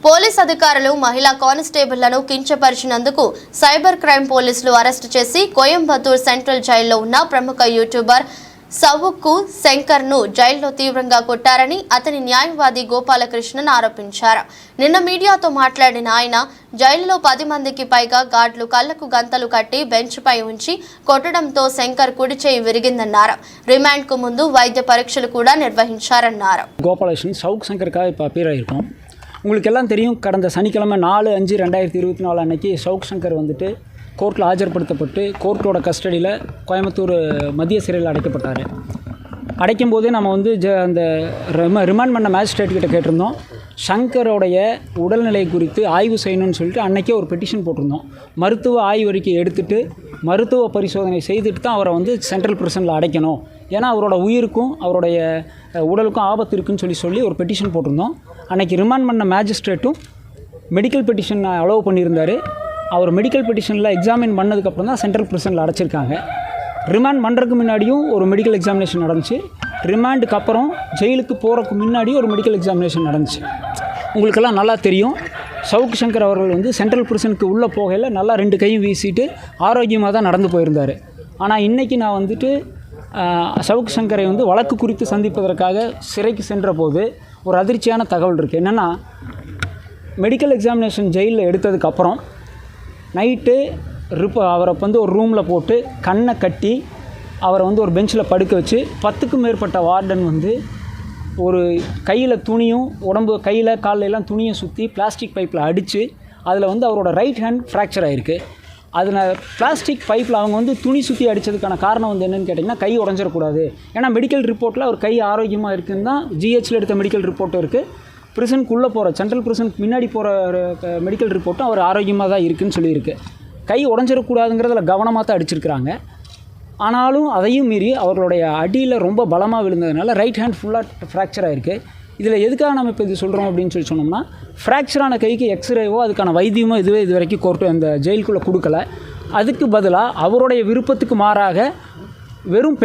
Police అధికారులు మహిళా కానిస్టేబుళ్లను కించపరిచినందుకు cyber crime పోలీసులు అరెస్టు చేసి కోయంబత్తూర్ సెంట్రల్ జైల్లో ఉన్న ప్రముఖ యూట్యూబర్ సవుక్కు శంకర్ను జైల్లో తీవ్రంగా కొట్టారని అతని న్యాయవాది గోపాలకృష్ణన్ ఆరోపించారు. నిన్న మీడియాతో మాట్లాడిన ఆయన జైలులో 10 మందికి పైగా గార్డులు కళ్లకు గంతలు కట్టి బెంచ్పై ఉంచి కొట్టడంతో శంకర్ కుడి చేయి విరిగిందన్నారు. రిమాండ్కు ముందు వైద్య పరీక్షలు కూడా నిర్వహించారన్నారు. கோபாலகிருஷ்ணன் சவுக் சங்கருக்காக இப்போ அப்பியர் ஆகிருக்கோம். உங்களுக்கு எல்லாம் தெரியும், கடந்த சனிக்கிழமை 4/5/2024 அன்னைக்கு சவுக் சங்கர் வந்துட்டு கோர்ட்டில் ஆஜர்படுத்தப்பட்டு கோர்ட்டோட கஸ்டடியில் கோயம்புத்தூர் மத்திய சிறையில் அடைக்கப்பட்டார். அடைக்கும் போதே நம்ம வந்து அந்த ரிமாண்ட் பண்ண மேஜிஸ்ட்ரேட்கிட்ட கேட்டிருந்தோம். சங்கரோடைய உடல்நிலை குறித்து ஆய்வு செய்யணும்னு சொல்லிட்டு அன்றைக்கே ஒரு பெட்டிஷன் போட்டிருந்தோம். மருத்துவ ஆய்வறிக்கை எடுத்துகிட்டு மருத்துவ பரிசோதனை செய்துட்டு தான் அவரை வந்து சென்ட்ரல் பிரிசனில் அடைக்கணும், ஏன்னா அவரோட உயிருக்கும் அவருடைய உடலுக்கும் ஆபத்து இருக்குன்னு சொல்லி ஒரு பெட்டிஷன் போட்டிருந்தோம். அன்றைக்கி ரிமாண்ட் பண்ண மேஜிஸ்ட்ரேட்டும் மெடிக்கல் பெட்டிஷன் அலோவ் பண்ணியிருந்தார். அவர் மெடிக்கல் பெட்டிஷனில் எக்ஸாமின் பண்ணதுக்கப்புறம் தான் சென்ட்ரல் பிரிசனில் அடைச்சிருக்காங்க. ரிமாண்ட் பண்ணுறதுக்கு முன்னாடியும் ஒரு மெடிக்கல் எக்ஸாமினேஷன் நடந்துச்சு. ரிமாண்டுக்கு அப்புறம் ஜெயிலுக்கு போகிறதுக்கு முன்னாடியும் ஒரு மெடிக்கல் எக்ஸாமினேஷன் நடந்துச்சு. உங்களுக்கெல்லாம் நல்லா தெரியும், சவுக் சங்கர் அவர்கள் வந்து சென்ட்ரல் பிரிசனுக்கு உள்ளே போகையில் நல்லா 2 கையும் வீசிட்டு ஆரோக்கியமாக தான் நடந்து போயிருந்தார். ஆனால் இன்றைக்கி நான் வந்துட்டு சவுக் சங்கரை வந்து வழக்கு குறித்து சந்திப்பதற்காக சிறைக்கு சென்ற போது ஒரு அதிர்ச்சியான தகவல் இருக்குது. என்னென்னா, மெடிக்கல் எக்ஸாமினேஷன் ஜெயிலில் எடுத்ததுக்கப்புறம் நைட்டு அவரை வந்து ஒரு ரூமில் போட்டு கண்ணை கட்டி அவரை வந்து ஒரு பெஞ்சில் படுக்க வச்சு 10க்கும் மேற்பட்ட வார்டன் வந்து ஒரு கையில் துணியும் உடம்பு கையில் காலையெல்லாம் துணியும் சுற்றி பிளாஸ்டிக் பைப்பில் அடித்து அதில் வந்து அவரோட ரைட் ஹேண்ட் ஃப்ராக்சர் ஆகிருக்கு. அதில் பிளாஸ்டிக் பைப்பில் அவங்க வந்து துணி சுற்றி அடித்ததுக்கான காரணம் வந்து என்னென்னு கேட்டிங்கன்னா, கை உடஞ்சிடக்கூடாது. ஏன்னா மெடிக்கல் ரிப்போர்ட்டில் அவர் கை ஆரோக்கியமாக இருக்குதுன்னு தான் ஜிஹெச்சில் எடுத்த மெடிக்கல் ரிப்போர்ட்டும் இருக்குது. பிரிசனுக்குள்ளே போகிற சென்ட்ரல் பிரிசனுக்கு முன்னாடி போகிற மெடிக்கல் ரிப்போர்ட்டும் அவர் ஆரோக்கியமாக தான் இருக்குதுன்னு சொல்லியிருக்கு. கை உடஞ்சிடக்கூடாதுங்கிறதுல கவனமாக தான் அடிச்சிருக்கிறாங்க. ஆனாலும் அதையும் மீறி அவர்களுடைய அடியில் ரொம்ப பலமாக விழுந்ததுனால ரைட் ஹேண்ட் ஃபுல்லாக ஃப்ராக்சர் ஆகிருக்கு. இதில் எதுக்காக நம்ம இப்போ இது சொல்கிறோம் அப்படின்னு சொன்னோம்னா, ஃப்ராக்சரான கைக்கு எக்ஸ்ரேவோ அதுக்கான வைத்தியமோ இது வரைக்கும் கோர்ட்டு அந்த ஜெயிலுக்குள்ளே கொடுக்கல. அதுக்கு பதிலாக அவருடைய விருப்பத்துக்கு மாறாக வெறும்